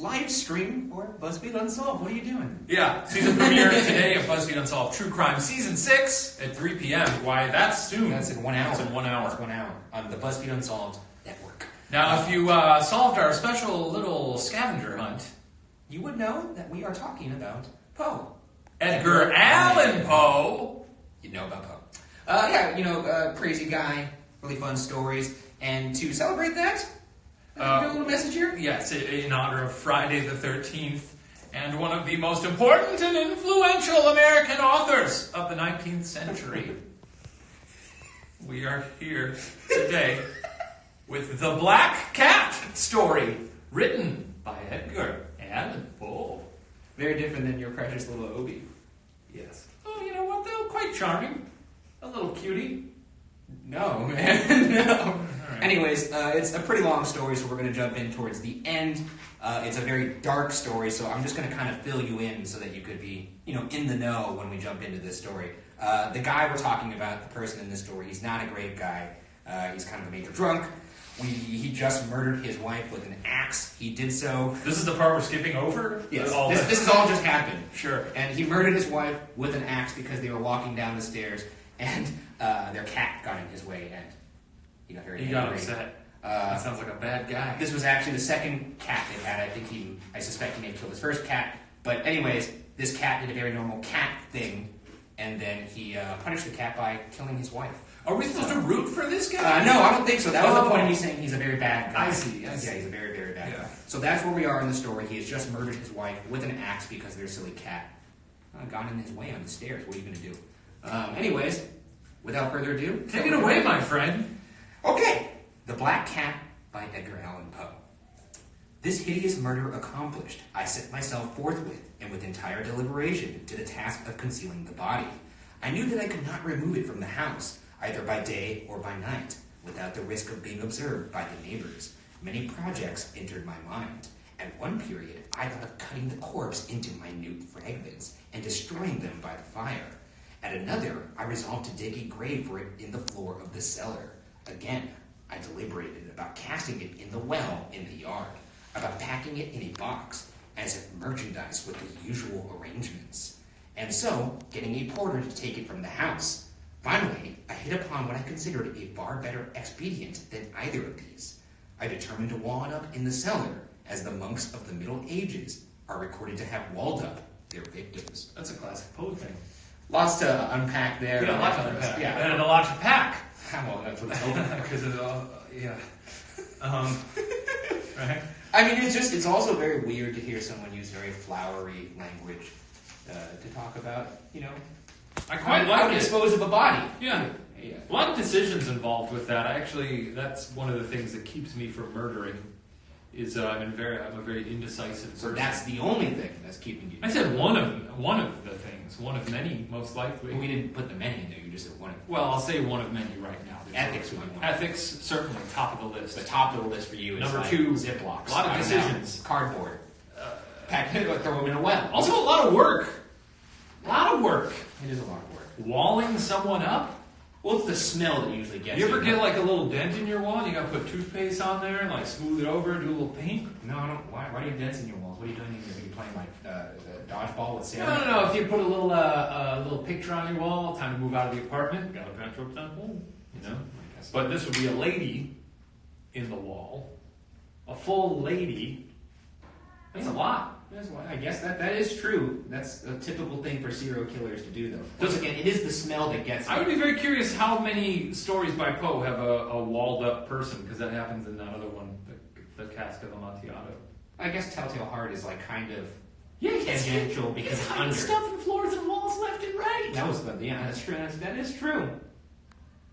live stream for BuzzFeed Unsolved. What are you doing? Yeah, season premiere today of BuzzFeed Unsolved True Crime Season 6 at 3 p.m. Why, that's soon. That's in 1 hour. That's in 1 hour. That's 1 hour on the BuzzFeed Unsolved network. Now, if you solved our special little scavenger hunt, you would know that we are talking about Poe. Edgar Allan Poe. You know about Poe. Crazy guy, really fun stories. And to celebrate that, a little message here? Yes, in honor of Friday the 13th, and one of the most important and influential American authors of the 19th century. We are here today with The Black Cat story, written by Edgar Allan Poe. Very different than your precious little Obi. Yes. Oh, you know what, though? Quite charming. A little cutie. No, man. No. Right. Anyways, it's a pretty long story, so we're going to jump in towards the end. It's a very dark story, so I'm just going to kind of fill you in so that you could be, in the know when we jump into this story. The guy we're talking about, the person in this story, he's not a great guy. He's kind of a major drunk. He just murdered his wife with an axe. He did so. This is the part we're skipping over? Yes. This has all just happened. Sure. And he murdered his wife with an axe because they were walking down the stairs, and their cat got in his way, and he got very angry. He got upset. That sounds like a bad guy. This was actually the second cat they had. I suspect he may have killed his first cat. But anyways, this cat did a very normal cat thing, and then he punished the cat by killing his wife. Are we supposed to root for this guy? No, I don't think so. That was the point of me saying he's a very bad guy. I see. Yeah, he's a very, very bad guy. Yeah. So that's where we are in the story. He has just murdered his wife with an axe because their silly cat got in his way on the stairs. What are you going to do? Anyways, without further ado... Take it away, my friend. Okay. The Black Cat by Edgar Allan Poe. This hideous murder accomplished, I set myself forthwith, and with entire deliberation, to the task of concealing the body. I knew that I could not remove it from the house, either by day or by night, without the risk of being observed by the neighbors. Many projects entered my mind. At one period, I thought of cutting the corpse into minute fragments and destroying them by the fire. At another, I resolved to dig a grave for it in the floor of the cellar. Again, I deliberated about casting it in the well in the yard, about packing it in a box, as if merchandise with the usual arrangements, and so getting a porter to take it from the house. Finally, I hit upon what I considered a far better expedient than either of these. I determined to wall it up in the cellar, as the monks of the Middle Ages are recorded to have walled up their victims. That's a classic Poe thing. Lots to unpack there. Yeah, lots to unpack. Yeah. And a lot to pack. Well, that's what it's open. Because it's all, yeah. Right? I mean, it's also very weird to hear someone use very flowery language to talk about, I quite how like to it. dispose of a body. Yeah. A lot of decisions involved with that. That's one of the things that keeps me from murdering. Is I'm a very indecisive person. So that's the only thing that's keeping you. I said one of the things, one of many, most likely. Well, we didn't put the many in there. You just said one. Well, I'll say one of many right now. Ethics would be one. Ethics, certainly top of the list. The top of the list for you is Number like 2, Ziplocs. A lot of decisions. Cardboard. Pack it, throw them in a well. Also, a lot of work. A lot of work. It is a lot of work. Walling someone up. Well, it's the smell that usually gets You ever get like a little dent in your wall? You got to put toothpaste on there and like smooth it over, do a little paint. No, I don't. Why do you have dents in your walls? What are you doing in here? Are you playing like dodgeball with Sarah? No. If you put a little picture on your wall, time to move out of the apartment. Got to patch up that hole. But this would be a lady in the wall, a full lady. That's a lot. I guess that is true. That's a typical thing for serial killers to do, though. Once again, it is the smell that gets me. I would be very curious how many stories by Poe have a walled-up person, because that happens in that other one, the Cask of Amontillado. I guess Telltale Heart is like kind of Yeah, tangential because it's it's hiding under. stuff in floors and walls left and right. That's true. That is true.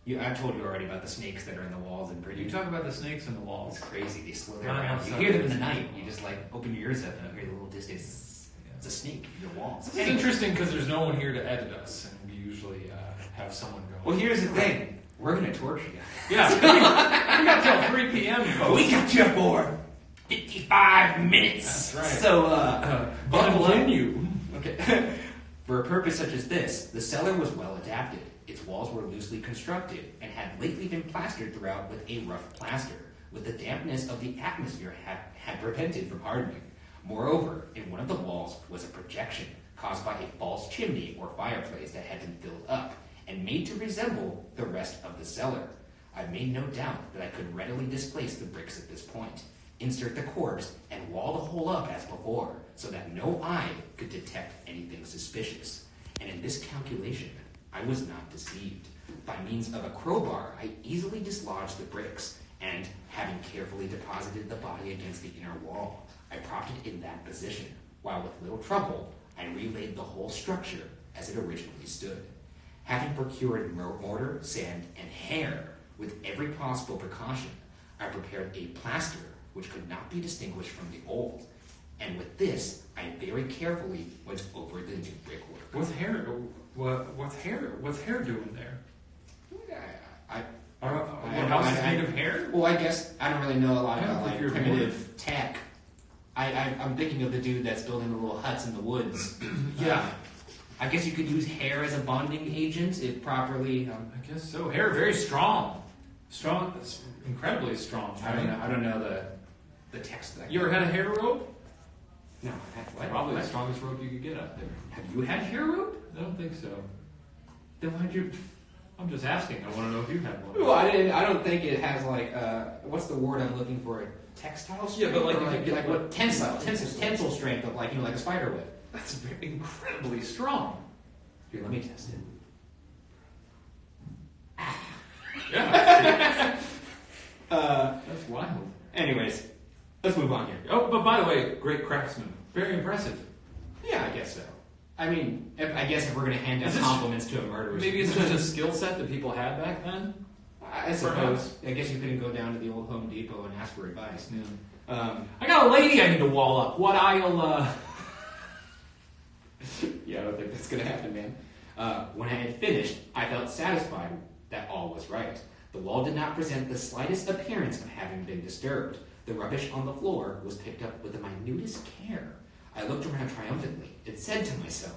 I told you already about the snakes that are in the walls in Britain. You talk about the snakes in the walls. It's crazy. They slither I know, around. You so hear them in crazy. the night. You just like open your ears up and you hear the little distance. It's a snake in your walls. This is interesting because there's no one here to edit us, and we usually have someone go. Well, here's the thing. We're going to torture you. Yeah, we got till 3 p.m. folks. We got you for 55 minutes. That's right. So, buckle in. you. Okay. For a purpose such as this, the cellar was well adapted. Its walls were loosely constructed and had lately been plastered throughout with a rough plaster, with the dampness of the atmosphere had prevented from hardening. Moreover, in one of the walls was a projection caused by a false chimney or fireplace that had been filled up and made to resemble the rest of the cellar. I made no doubt that I could readily displace the bricks at this point, insert the corpse, and wall the hole up as before, so that no eye could detect anything suspicious. And in this calculation, I was not deceived. By means of a crowbar, I easily dislodged the bricks, and, having carefully deposited the body against the inner wall, I propped it in that position, while with little trouble, I relaid the whole structure as it originally stood. Having procured mortar, sand, and hair, with every possible precaution, I prepared a plaster which could not be distinguished from the old, and with this, I very carefully went over the new brickwork. What's hair doing there? What house is made of hair? Well, I guess I don't really know a lot about like you're primitive tech. I'm thinking of the dude that's building the little huts in the woods. Yeah. I guess you could use hair as a bonding agent if properly. I guess so. Hair very strong. Strong, incredibly strong. I don't know the text. You ever had a hair rope? No. What? Probably What? the strongest rope you could get out there. Have you had hair rope? I don't think so. Then why'd you? I'm just asking. I want to know if you had one. Well, I don't think it has like what's the word I'm looking for? Textile strength? Yeah, but like or if you like get what tensile strength of like like a spider web. That's very incredibly strong. Here, let me test it. Yeah. That's wild. Anyways, let's move on here. Oh, but by the way, great craftsman. Very impressive. Yeah, I guess so. I mean, I guess if we're going to hand out compliments to a murderer, Maybe it's just a skill set that people had back then. I suppose. I guess you couldn't go down to the old Home Depot and ask for advice. Yeah. I got a lady I need to wall up. What I'll Yeah, I don't think that's going to happen, man. When I had finished, I felt satisfied that all was right. The wall did not present the slightest appearance of having been disturbed. The rubbish on the floor was picked up with the minutest care. I looked around triumphantly and said to myself,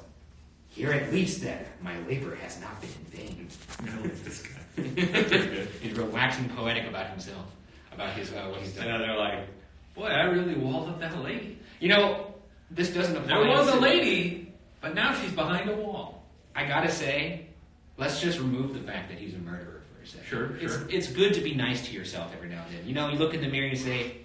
"Here at least, then, my labor has not been in vain." this guy. He's waxing poetic about himself, about his what he's done. And they're like, boy, I really walled up that lady. You know, this doesn't apply. There was a lady, but now she's behind a wall. I gotta say, let's just remove the fact that he's a murderer for a second. Sure. It's good to be nice to yourself every now and then. You know, you look in the mirror and you say,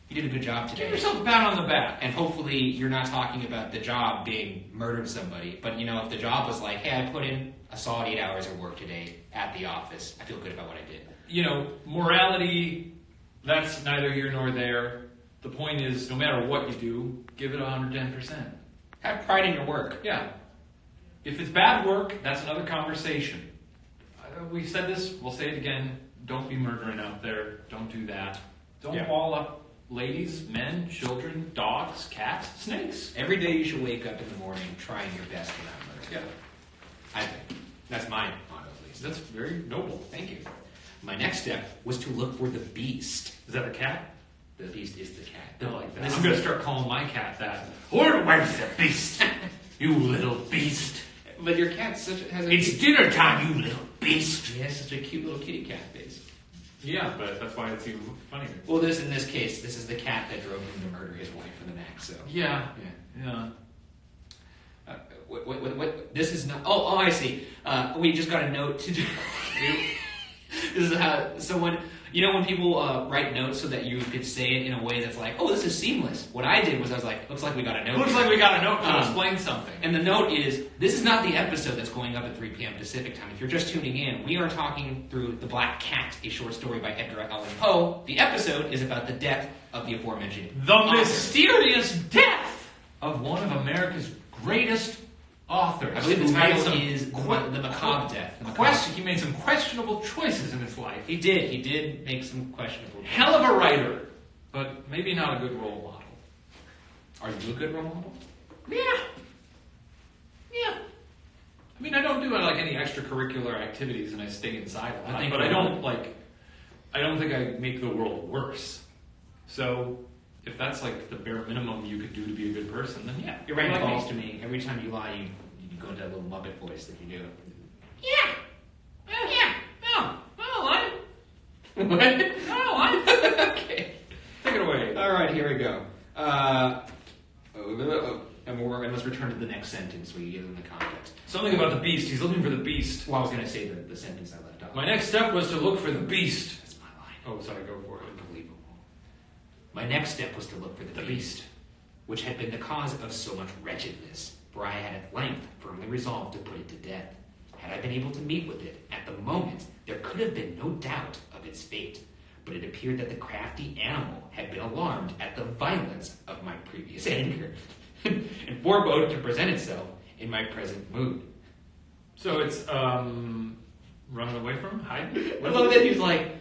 "You did a good job today." Give yourself a pat on the back. And hopefully you're not talking about the job being murdering somebody. But, you know, if the job was like, "Hey, I put in a solid 8 hours of work today at the office. I feel good about what I did." You know, morality, that's neither here nor there. The point is, no matter what you do, give it 110%. Have pride in your work. Yeah. If it's bad work, that's another conversation. We've said this, we'll say it again. Don't be murdering out there. Don't do that. Don't wall up ladies, men, children, dogs, cats, snakes. Every day you should wake up in the morning trying your best to not murder. Yeah. I think. That's my motto, at least. That's very noble. Thank you. My next step was to look for the beast. Is that a cat? The beast is the cat. I like that. I'm going to start calling my cat that. Where's the beast? You little beast. But your cat has a... It's dinner time, you little beast. He has such a cute little kitty cat face. Yeah, but that's why it's even funnier. Well, in this case, this is the cat that drove him to murder his wife in the neck, so... Yeah. What? This is not... Oh, I see. We just got a note to do... This is how someone... You know when people write notes so that you could say it in a way that's like, "Oh, this is seamless." What I did was I was like, "Looks like we got a note." Looks like we got a note to explain something. And the note is, this is not the episode that's going up at 3 p.m. Pacific time. If you're just tuning in, we are talking through The Black Cat, a short story by Edgar Allan Poe. The episode is about the death of the aforementioned The mysterious death of one of America's greatest authors. I believe the title is The Macabre Death. He made some questionable choices in his life. He did make some questionable... Hell of a writer, but maybe not a good role model. Are you a good role model? Yeah. I mean, I don't do like any extracurricular activities, and I stay inside a lot. But I don't think I make the world worse. So, if that's like the bare minimum you could do to be a good person, then yeah. Your rank calls to me. Every time you lie, you go into that little Muppet voice that you do. Yeah. No, lie. What? No, lie. Okay. Take it away. All right, here we go. let's return to the next sentence where you give them the context. Something about the beast. He's looking for the beast. Well, I was going to say the sentence I left off. My next step was to look for the beast. That's my line. Oh, sorry, go for it. Unbelievable. My next step was to look for the beast, which had been the cause of so much wretchedness, for I had at length firmly resolved to put it to death. Had I been able to meet with it at the moment, there could have been no doubt of its fate. But it appeared that the crafty animal had been alarmed at the violence of my previous anger, and forebode to present itself in my present mood. So it's running away from him? Hiding? I love that he's like,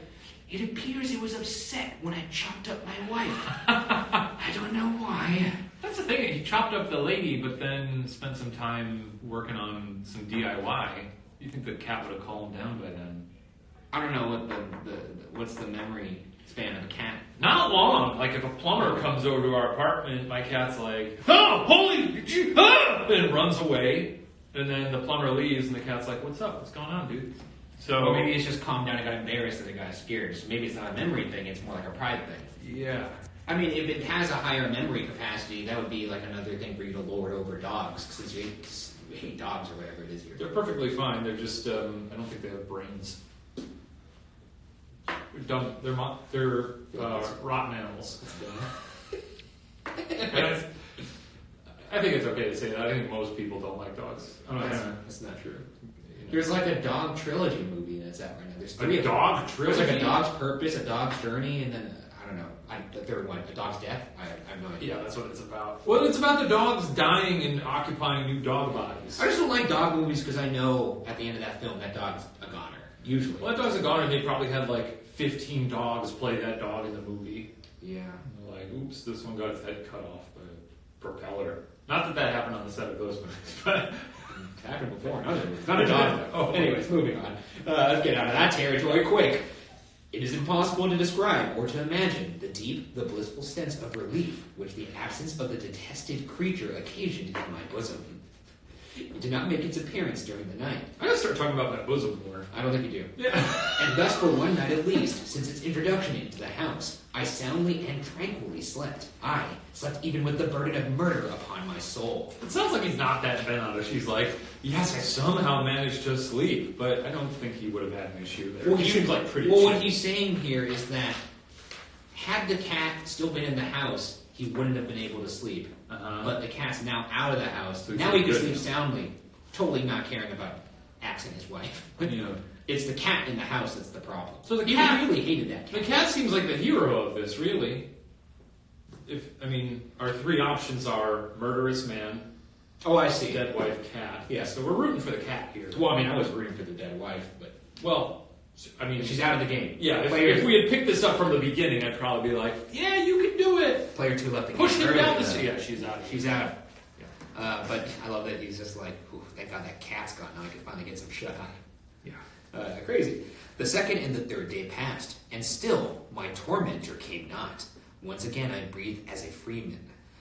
it appears it was upset when I chopped up my wife. I don't know why. That's the thing. He chopped up the lady, but then spent some time working on some DIY. You think the cat would have calmed down by then? I don't know what's the memory span of a cat. Not long. Like if a plumber comes over to our apartment, my cat's like, "Oh, holy, ah!" and runs away. And then the plumber leaves, and the cat's like, "What's up? What's going on, dude?" So or maybe it's just calmed down and got embarrassed and it got scared. So maybe it's not a memory thing; it's more like a pride thing. Yeah. I mean, if it has a higher memory capacity, that would be like another thing for you to lord over dogs, since you hate dogs or whatever it is. They're perfectly fine. They're just, I don't think they have brains. They're dumb. They're rotten animals. I think it's okay to say that. I think most people don't like dogs. That's not true. There's like a dog trilogy movie that's out right now. There's three. A dog trilogy? There's like a dog's purpose, a dog's journey, and then I don't know. The third one, a dog's death. I have no idea. Yeah, that's what it's about. Well, it's about the dogs dying and occupying new dog bodies. I just don't like dog movies because I know at the end of that film that dog's a goner. Usually. Well, that dog's a goner. They probably had like 15 dogs play that dog in the movie. Yeah. And they're like, oops, this one got its head cut off by a propeller. Not that happened on the set of those movies, but it happened before. Not a dog, though. Oh, anyways, moving on. Let's get out of that territory quick. It is impossible to describe or to imagine the blissful sense of relief which the absence of the detested creature occasioned in my bosom. It did not make its appearance during the night. I gotta start talking about my bosom more. I don't think you do. Yeah. And thus for one night at least, since its introduction into the house, I soundly and tranquilly slept. I slept even with the burden of murder upon my soul. It sounds like he's not that bent on it. She's like, yes, I somehow managed to sleep, but I don't think he would have had an issue there. Well, he seems like pretty Well, chill. what he's saying here is that had the cat still been in the house, he wouldn't have been able to sleep. But the cat's now out of the house. So now he can sleep soundly, totally not caring about axing his wife. Yeah. It's the cat in the house that's the problem. So the he cat really hated that cat. The cat seems like the hero of this, really. Our three options are murderous man, Oh, I see. dead wife, cat. Yeah. So we're rooting for the cat here. Well, I was rooting for the dead wife, but she's out of the game. Yeah, if we had picked this up from the beginning, I'd probably be like, yeah, you can do it. Player 2 left the game. Push him down the street. street. Yeah, she's out. She's out. Yeah. But I love that he's just like, thank God that cat's gone. Now I can finally get some shut eye. Yeah. Crazy. The second and the third day passed, and still my tormentor came not. Once again I breathed as a freeman.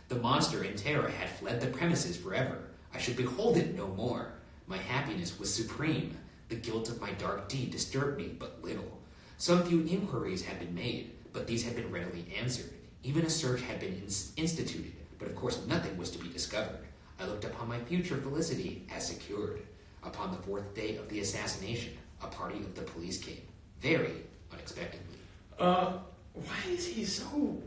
The monster in terror had fled the premises forever. I should behold it no more. My happiness was supreme. The guilt of my dark deed disturbed me but little. Some few inquiries had been made, but these had been readily answered. Even a search had been instituted, but of course nothing was to be discovered. I looked upon my future felicity as secured. Upon the fourth day of the assassination, a party of the police came, very unexpectedly. Why is he so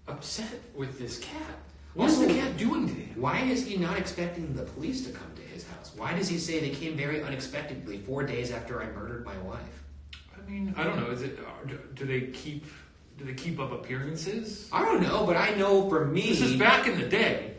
upset with this cat? What's the cat doing to him? Why is he not expecting the police to come to his house? Why does he say they came very unexpectedly 4 days after I murdered my wife? I don't know. Is it? Do they keep up appearances? I don't know, but I know for me... This is back in the day.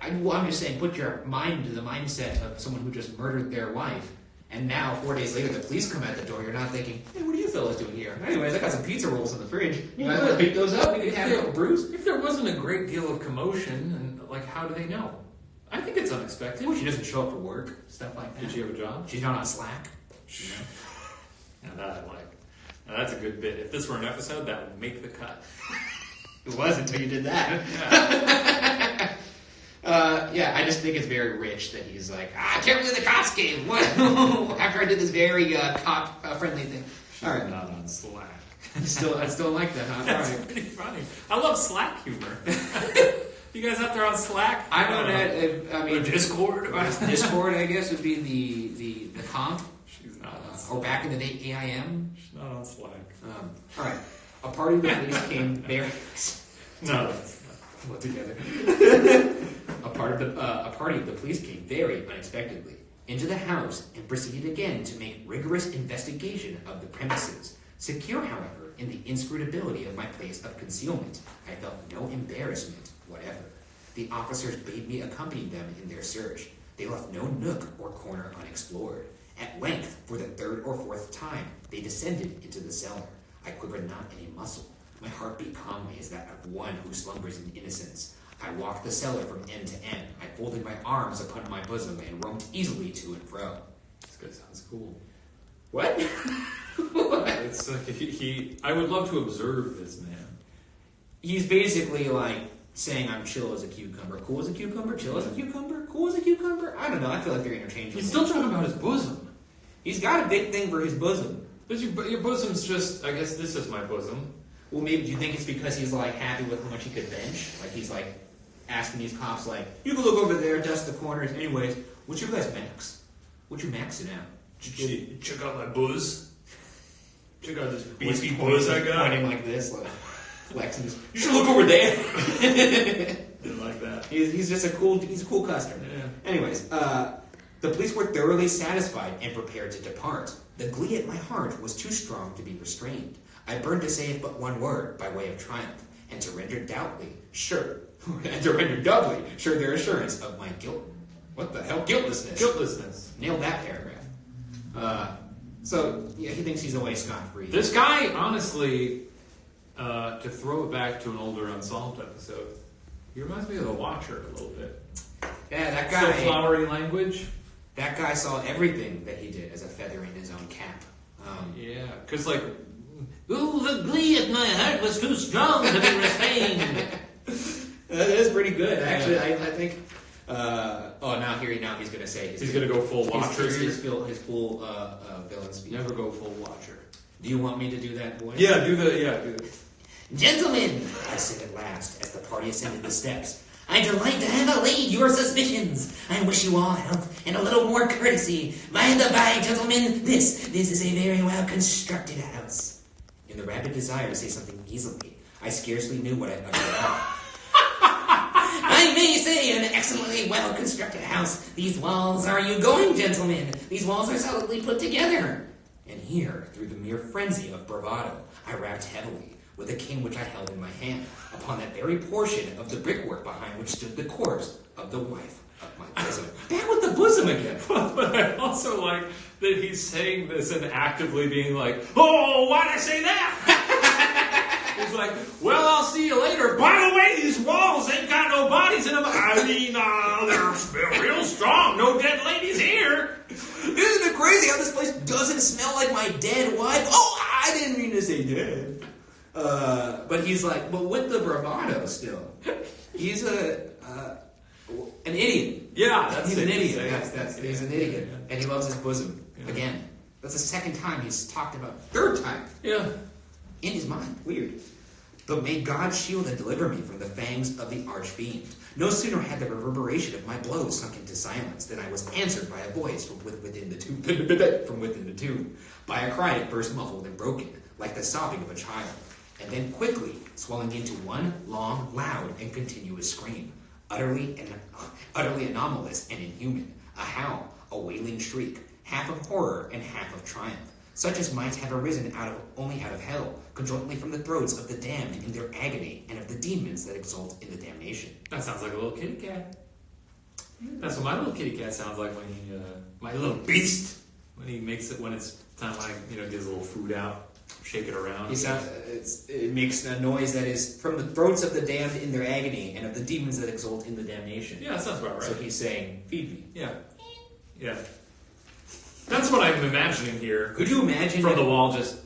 I'm just saying, put your mind into the mindset of someone who just murdered their wife, and now 4 days later the police come at the door. You're not thinking, hey, what are you fellas doing here? Anyways, I got some pizza rolls in the fridge. You might want to pick those up. We can have a couple brews. If there wasn't a great deal of commotion, and how do they know? I think it's unexpected. Well, she doesn't show up for work, stuff like that. Did she have a job? She's not on Slack. Now that I like. Now that's a good bit. If this were an episode, that would make the cut. It was until you did that. Yeah. I just think it's very rich that he's like, I can't believe the cops came. What? After I did this very cop-friendly thing. All right. Not on Slack. I still like that, huh? That's all right. pretty funny. I love Slack humor. You guys out there on Slack? I mean, Or Discord? Discord, I guess, would be the comp. She's not on Slack. Or back in the day, AIM. She's not on Slack. All right. A party of the police came very... No, that's Well, together. A party of the police came very unexpectedly into the house and proceeded again to make rigorous investigation of the premises. Secure, however, in the inscrutability of my place of concealment, I felt no embarrassment whatever. The officers bade me accompany them in their search. They left no nook or corner unexplored. At length, for the third or fourth time, they descended into the cellar. I quivered not in a muscle. My heart beat calmly as that of one who slumbers in innocence. I walked the cellar from end to end. I folded my arms upon my bosom and roamed easily to and fro. This guy sounds cool. What? It's like I would love to observe this man. He's basically like saying I'm chill as a cucumber. Cool as a cucumber? Chill as a cucumber? Cool as a cucumber? I don't know. I feel like they're interchangeable. He's still talking about his bosom. He's got a big thing for his bosom. But your bosom's just, I guess this is my bosom. Well, maybe, do you think it's because he's like happy with how much he could bench? Like he's like asking these cops like, you can look over there, dust the corners. Anyways, what's your guys' max? What's your max it out? Check out my buzz. Check out this beefy Pointing- buzz I got. Pointing like this, like flexing his, you should look over there. Didn't like that. He's just he's a cool customer. Yeah. Anyways, the police were thoroughly satisfied and prepared to depart. The glee at my heart was too strong to be restrained. I burned to say but one word by way of triumph, and to render doubly sure, and to render doubly sure their assurance of my guilt. What the hell? Guiltlessness. Guiltlessness. Nailed that paragraph. So yeah, he thinks he's away scot-free. This guy, honestly, to throw it back to an older Unsolved episode, he reminds me of the Watcher a little bit. Yeah, that So guy. flowery language. That guy saw everything that he did as a feather in his own cap. Yeah, because like, Ooh, the glee at my heart was too strong to be restrained. That is pretty good, actually. I think. Now he's going to say he's gonna go full Watcher. his full villain speech. Never go full Watcher. Do you want me to do that, boy? Yeah, do the. Gentlemen, I said at last as the party ascended the steps. I delight to have allayed your suspicions. I wish you all health and a little more courtesy. By the by, gentlemen, this is a very well constructed house. In the rapid desire to say something easily, I scarcely knew what I uttered out. I may say an excellently well constructed house. These walls are you going, gentlemen? These walls are solidly put together. And here, through the mere frenzy of bravado, I rapped heavily, with a cane which I held in my hand, upon that very portion of the brickwork behind which stood the corpse of the wife of my bosom. Back with the bosom again. But I also like that he's saying this and actively being like, oh, why'd I say that? He's like, well, I'll see you later. By the way, these walls ain't got no bodies in them. I mean, they're real strong. No dead ladies here. Isn't it crazy how this place doesn't smell like my dead wife? Oh, I didn't mean to say dead. But he's like, but with the bravado still. He's an idiot. Yeah, He's an idiot. He's an idiot. Yeah. And he loves his bosom. Yeah. Again. That's the second time he's talked about. Third time. Yeah. In his mind. Weird. But may God shield and deliver me from the fangs of the archfiend. No sooner had the reverberation of my blows sunk into silence than I was answered by a voice from within the tomb. By a cry at first muffled and broken, like the sobbing of a child, and then quickly swelling into one long, loud, and continuous scream, utterly anomalous and inhuman, a howl, a wailing shriek, half of horror and half of triumph, such as might have arisen only out of hell, conjointly from the throats of the damned in their agony, and of the demons that exult in the damnation. That sounds like a little kitty cat. That's what my little kitty cat sounds like when he, my little beast, when he makes it, when it's time gives a little food out, shake it around. It makes a noise that is from the throats of the damned in their agony, and of the demons that exult in the damnation. Yeah, that sounds about right. So he's saying, feed me. Yeah. Yeah. That's what I'm imagining here. Could you imagine from the wall just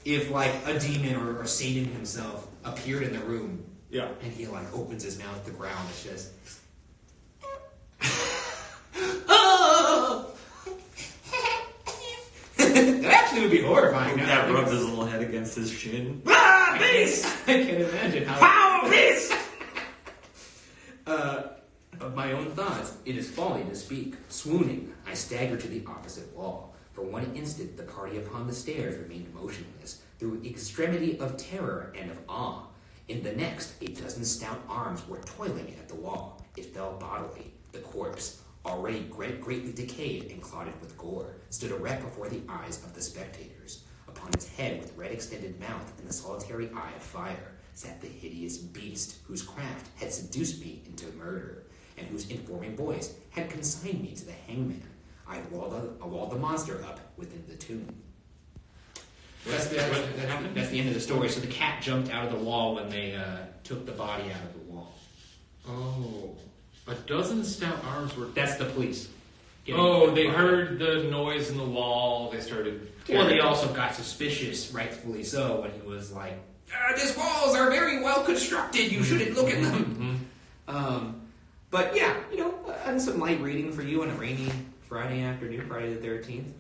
if like a demon or Satan himself appeared in the room? Yeah. And he like opens his mouth to growl. It's just Oh! that actually would be horrifying. Cat rubs his little head against his chin. Ah, beast! I can imagine how. Power beast! Of my own thoughts, it is folly to speak. Swooning, I staggered to the opposite wall. For one instant, the party upon the stairs remained motionless, through extremity of terror and of awe. In the next, a dozen stout arms were toiling at the wall. It fell bodily. The corpse, already greatly decayed and clotted with gore, stood erect before the eyes of the spectators. Upon its head, with red extended mouth and the solitary eye of fire, sat the hideous beast whose craft had seduced me into murder, and whose informing voice had consigned me to the hangman. I walled the monster up within the tomb. That's the end of the story. So the cat jumped out of the wall when they took the body out of the wall. Oh, a dozen stout arms were... That's the police. They heard the noise in the wall. They started... Well, they also got suspicious, rightfully so, when he was like, these walls are very well constructed. You shouldn't look at them. But yeah, and some light reading for you on a rainy Friday afternoon, Friday the 13th.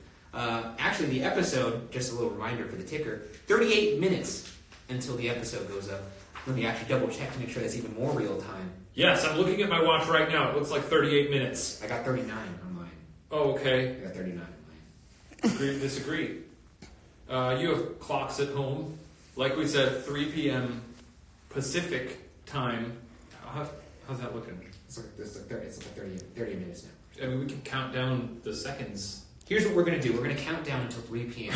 Actually, the episode, just a little reminder for the ticker, 38 minutes until the episode goes up. Let me actually double check to make sure that's even more real time. Yes, I'm looking at my watch right now. It looks like 38 minutes. I got 39 on mine. Oh, okay. I got 39 on mine. Agree, disagree. You have clocks at home. Like we said, 3 p.m. Pacific time. How's that looking? It's like 30 minutes now. I mean, we can count down the seconds. Here's what we're going to do. We're going to count down until 3 p.m.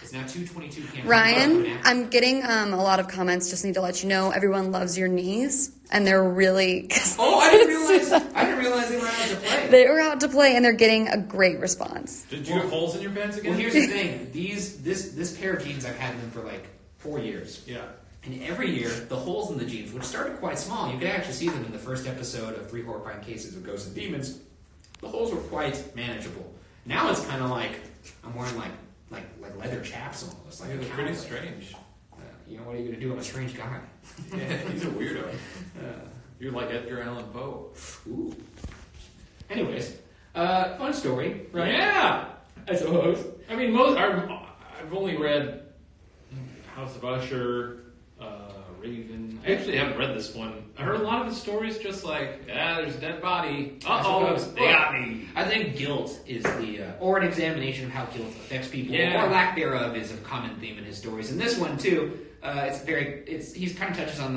It's now 2:22 p.m. Ryan, I'm getting a lot of comments. Just need to let you know, everyone loves your knees, and they're really... Oh, I didn't realize they were out to play. They were out to play, and they're getting a great response. Did you have holes in your pants again? Well, here's the thing. This pair of jeans, I've had them for like 4 years. Yeah. And every year, the holes in the jeans, which started quite small, you could actually see them in the first episode of 3 Horrifying Cases of Ghosts and Demons. The holes were quite manageable. Now it's kind of like I'm wearing like leather chaps almost. Like they're pretty strange. What are you gonna do? I'm a strange guy. Yeah, he's a weirdo. You're like Edgar Allan Poe. Ooh. Anyways, fun story, right? Yeah, I suppose. I mean, I've only read House of Usher, Raven. I actually haven't read this one. I heard a lot of the stories just like, there's a dead body. They got me. I think guilt is or an examination of how guilt affects people, Yeah. or lack thereof is a common theme in his stories. And this one too, he kind of touches on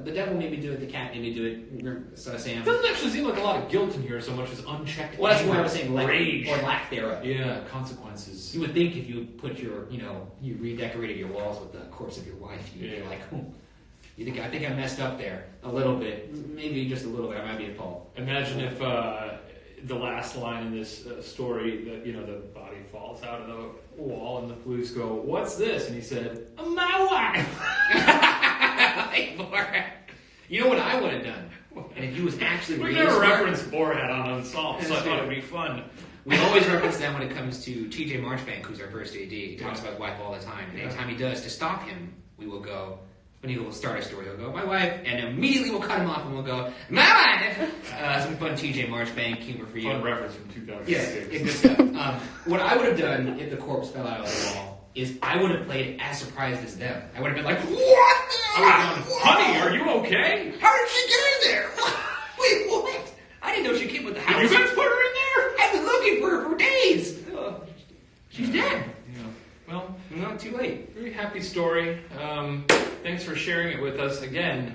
the devil made me do it, the cat made me do it. So Sam. It doesn't actually seem like a lot of guilt in here so much as unchecked Well, that's anger, what I was saying, rage, or lack thereof. Yeah, consequences. You would think if you put you redecorated your walls with the corpse of your wife, you'd be like, I think I messed up there a little bit, maybe just a little bit. I might be at fault. Imagine if the last line in this story, that the body falls out of the wall, and the police go, "What's this?" And he said, "My wife." You know what I would have done? And if you was actually we really never smart, referenced Borat on Unsolved, so I thought it'd be fun. We always reference that when it comes to TJ Marchbank, who's our first AD. He talks about his wife all the time. And anytime he does, to stop him, we will go, when he will start a story, he'll go, "My wife," and immediately we'll cut him off and we'll go, "My wife!" Some fun TJ Marchbank humor for you. Fun reference from 2006. Yeah, good stuff. What I would have done if the corpse fell out of the wall is I would have played as surprised as them. I would have been like, "What the hell? Honey, are you okay? How did she get in there? Wait, what? I didn't know she came with the house. Did you guys put her in there? I've been looking for her for days. She's dead." Yeah. Well, Not too late. very happy story. Thanks for sharing it with us. Again,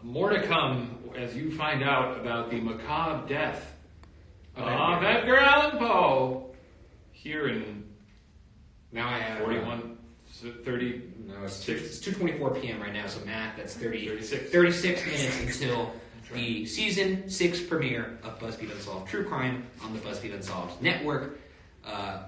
more to come as you find out about the macabre death of Edgar Allan Poe here in Now I have 30. No, it's 2:24 p.m. right now. So math. That's 36. 36 minutes until the season 6 premiere of BuzzFeed Unsolved True Crime on the BuzzFeed Unsolved network.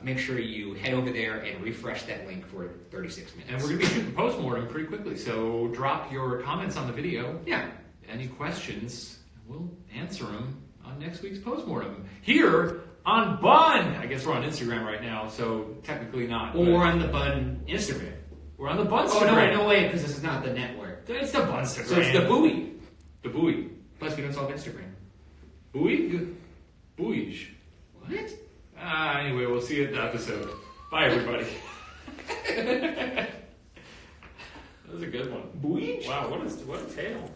Make sure you head over there and refresh that link for 36 minutes. And we're going to be shooting postmortem pretty quickly, so drop your comments on the video. Yeah. Any questions, we'll answer them on next week's postmortem. Here on Bun! I guess we're on Instagram right now, so technically not. Well, we're on the Bun Instagram. We're on the Bun Oh, Instagram. no way, because this is not the network. It's the Bun Instagram. So it's the buoy. The buoy. BuzzFeed Unsolved Instagram. Buoy? Buoyage. What? Anyway, we'll see you at the episode. Bye, everybody. That was a good one. Buoyage? Wow, what a tale.